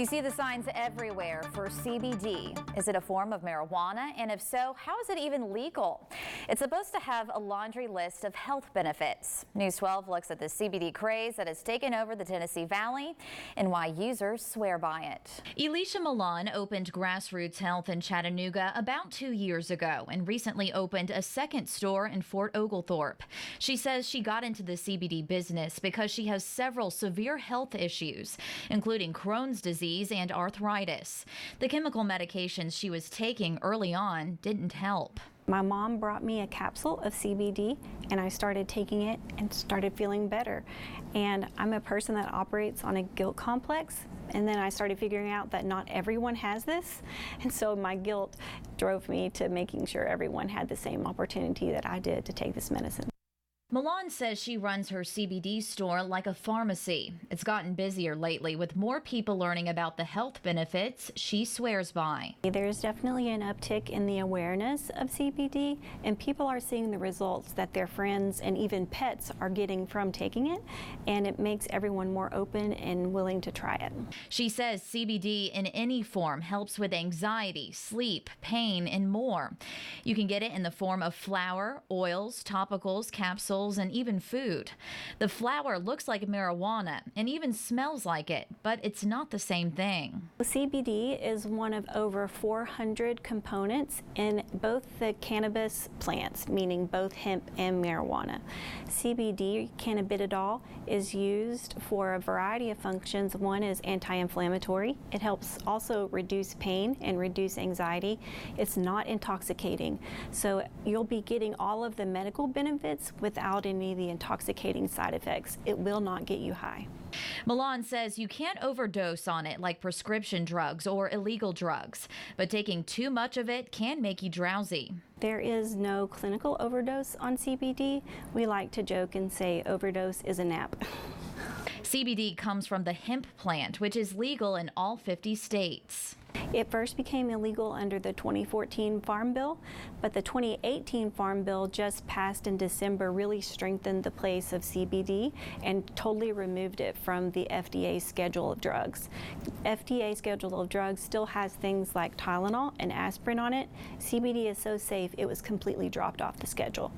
You see the signs everywhere for CBD. Is it a form of marijuana? And if so, how is it even legal? It's supposed to have a laundry list of health benefits. News 12 looks at the CBD craze that has taken over the Tennessee Valley and why users swear by it. Elisha Milan opened Grassroots Health in Chattanooga about 2 years ago and recently opened a second store in Fort Oglethorpe. She says she got into the CBD business because she has several severe health issues, including Crohn's disease and arthritis. The chemical medications she was taking early on didn't help. My mom brought me a capsule of CBD and I started taking it and started feeling better. And I'm a person that operates on a guilt complex. And then I started figuring out that not everyone has this. And so my guilt drove me to making sure everyone had the same opportunity that I did to take this medicine. Milan says she runs her CBD store like a pharmacy. It's gotten busier lately with more people learning about the health benefits she swears by. There's definitely an uptick in the awareness of CBD, and people are seeing the results that their friends and even pets are getting from taking it, and it makes everyone more open and willing to try it. She says CBD in any form helps with anxiety, sleep, pain, and more. You can get it in the form of flour, oils, topicals, capsules, and even food. The flower looks like marijuana and even smells like it, but it's not the same thing. CBD is one of over 400 components in both the cannabis plants, meaning both hemp and marijuana. CBD, cannabidiol, is used for a variety of functions. One is anti-inflammatory. It helps also reduce pain and reduce anxiety. It's not intoxicating, so you'll be getting all of the medical benefits without any of the intoxicating side effects. It will not get you high. Milan says you can't overdose on it like prescription drugs or illegal drugs, but taking too much of it can make you drowsy. There is no clinical overdose on CBD. We like to joke and say overdose is a nap. CBD comes from the hemp plant, which is legal in all 50 states. It first became illegal under the 2014 Farm Bill, but the 2018 Farm Bill just passed in December really strengthened the place of CBD and totally removed it from the FDA schedule of drugs. FDA schedule of drugs still has things like Tylenol and aspirin on it. CBD is so safe it was completely dropped off the schedule.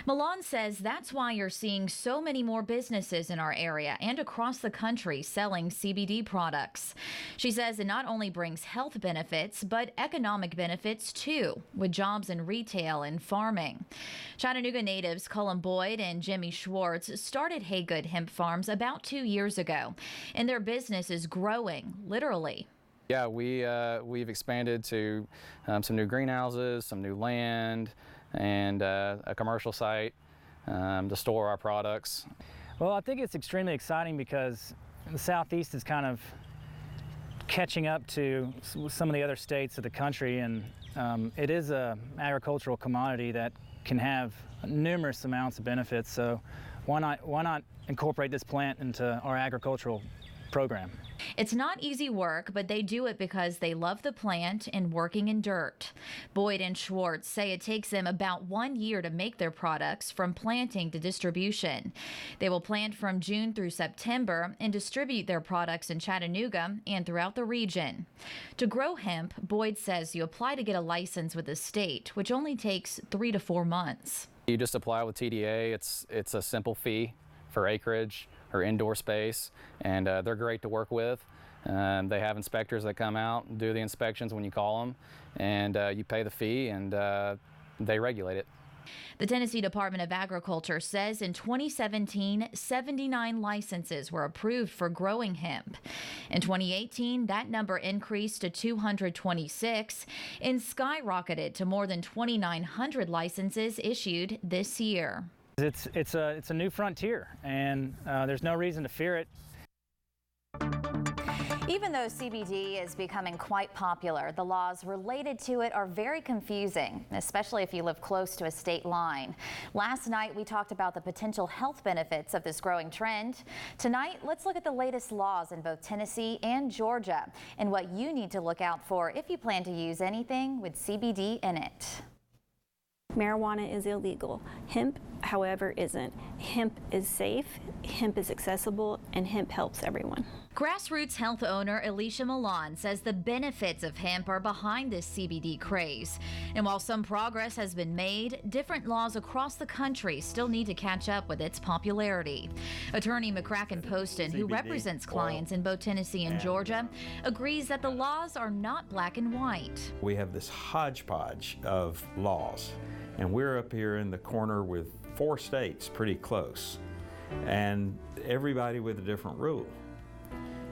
Milan says that's why you're seeing so many more businesses in our area and across the country selling CBD products. She says it not only brings health benefits, but economic benefits too, with jobs in retail and farming. Chattanooga natives Cullen Boyd and Jimmy Schwartz started Haygood Hemp Farms about 2 years ago, and their business is growing, literally. Yeah, we've expanded to some new greenhouses, some new land, and a commercial site to store our products. Well, I think it's extremely exciting because the Southeast is kind of catching up to some of the other states of the country, and it is an agricultural commodity that can have numerous amounts of benefits. So why not incorporate this plant into our agricultural program? It's not easy work, but they do it because they love the plant and working in dirt. Boyd and Schwartz say it takes them about 1 year to make their products from planting to distribution. They will plant from June through September and distribute their products in Chattanooga and throughout the region. To grow hemp, Boyd says you apply to get a license with the state, which only takes 3 to 4 months. You just apply with TDA. It's a simple fee for acreage or indoor space, and they're great to work with. They have inspectors that come out and do the inspections when you call them, and you pay the fee, and they regulate it. The Tennessee Department of Agriculture says in 2017, 79 licenses were approved for growing hemp. In 2018, that number increased to 226 and skyrocketed to more than 2,900 licenses issued this year. It's a new frontier, and there's no reason to fear it. Even though CBD is becoming quite popular, the laws related to it are very confusing, especially if you live close to a state line. Last night, we talked about the potential health benefits of this growing trend. Tonight, let's look at the latest laws in both Tennessee and Georgia and what you need to look out for if you plan to use anything with CBD in it. Marijuana is illegal. Hemp, however, isn't. Hemp is safe, hemp is accessible, and hemp helps everyone. Grassroots Health owner Alicia Milan says the benefits of hemp are behind this CBD craze. And while some progress has been made, different laws across the country still need to catch up with its popularity. Attorney McCracken Poston, who represents clients in both Tennessee and Georgia, agrees that the laws are not black and white. We have this hodgepodge of laws, and we're up here in the corner with 4 states pretty close, and everybody with a different rule.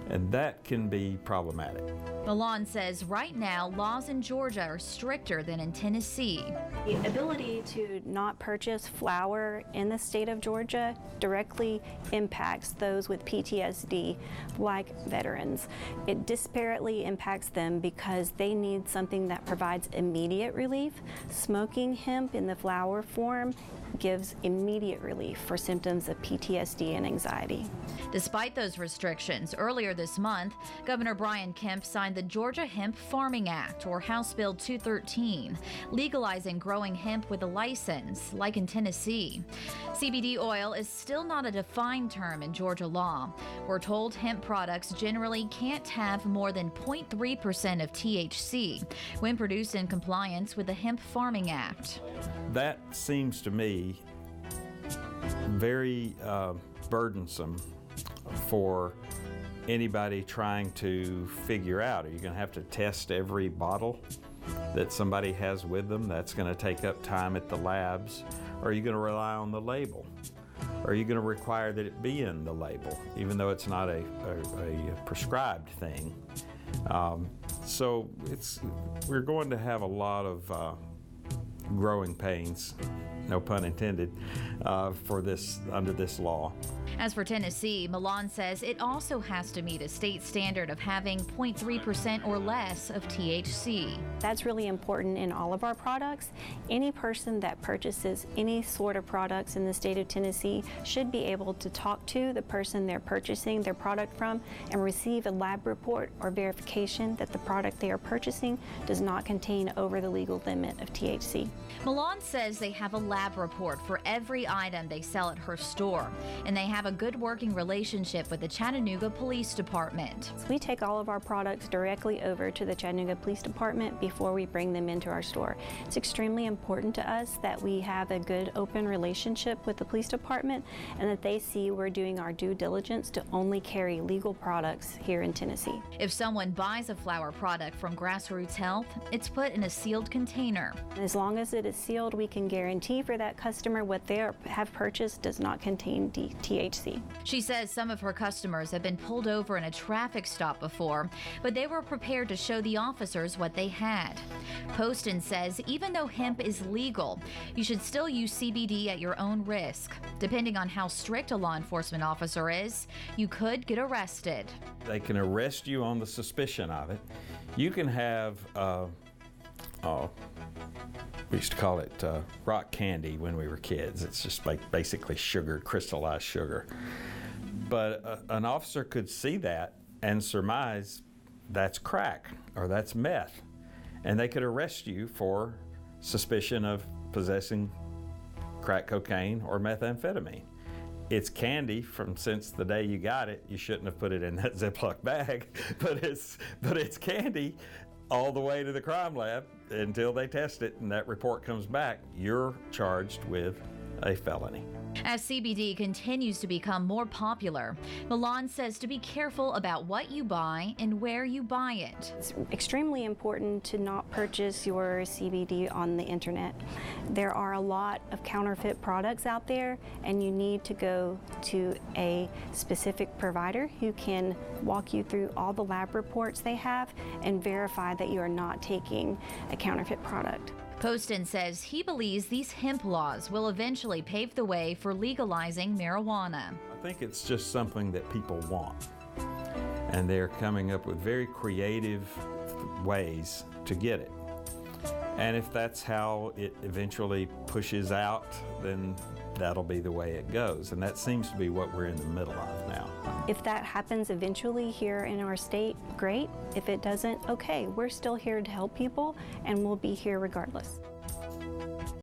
And that can be problematic. Milan says right now laws in Georgia are stricter than in Tennessee. The ability to not purchase flower in the state of Georgia directly impacts those with PTSD, like veterans. It disparately impacts them because they need something that provides immediate relief. Smoking hemp in the flower form gives immediate relief for symptoms of PTSD and anxiety. Despite those restrictions, earlier this month, Governor Brian Kemp signed the Georgia Hemp Farming Act, or House Bill 213, legalizing growing hemp with a license, like in Tennessee. CBD oil is still not a defined term in Georgia law. We're told hemp products generally can't have more than 0.3% of THC when produced in compliance with the Hemp Farming Act. That seems to me very burdensome for anybody trying to figure out, are you going to have to test every bottle that somebody has with them? That's going to take up time at the labs. Or are you going to rely on the label? Or are you going to require that it be in the label, even though it's not a prescribed thing? So we're going to have a lot of growing pains, no pun intended, for this under this law. As for Tennessee, Milan says it also has to meet a state standard of having 0.3% or less of THC. That's really important in all of our products. Any person that purchases any sort of products in the state of Tennessee should be able to talk to the person they're purchasing their product from and receive a lab report or verification that the product they are purchasing does not contain over the legal limit of THC. Milan says they have a lab report for every item they sell at her store, and they have a good working relationship with the Chattanooga Police Department. We take all of our products directly over to the Chattanooga Police Department before we bring them into our store. It's extremely important to us that we have a good open relationship with the police department and that they see we're doing our due diligence to only carry legal products here in Tennessee. If someone buys a flower product from Grassroots Health, it's put in a sealed container. As long as it is sealed, we can guarantee for that customer what they have purchased does not contain THC. She says some of her customers have been pulled over in a traffic stop before, but they were prepared to show the officers what they had. Poston says even though hemp is legal, you should still use CBD at your own risk. Depending on how strict a law enforcement officer is, you could get arrested. They can arrest you on the suspicion of it. You can have we used to call it rock candy when we were kids. It's just like basically sugar, crystallized sugar. But an officer could see that and surmise that's crack or that's meth. And they could arrest you for suspicion of possessing crack cocaine or methamphetamine. It's candy since the day you got it. You shouldn't have put it in that Ziploc bag, but it's candy all the way to the crime lab until they test it and that report comes back. You're charged with a felony. As CBD continues to become more popular, Milan says to be careful about what you buy and where you buy it. It's extremely important to not purchase your CBD on the internet. There are a lot of counterfeit products out there, and you need to go to a specific provider who can walk you through all the lab reports they have and verify that you are not taking a counterfeit product. Poston says he believes these hemp laws will eventually pave the way for legalizing marijuana. I think it's just something that people want, and they're coming up with very creative ways to get it. And if that's how it eventually pushes out, then that'll be the way it goes. And that seems to be what we're in the middle of now. If that happens eventually here in our state, great. If it doesn't, okay. We're still here to help people, and we'll be here regardless.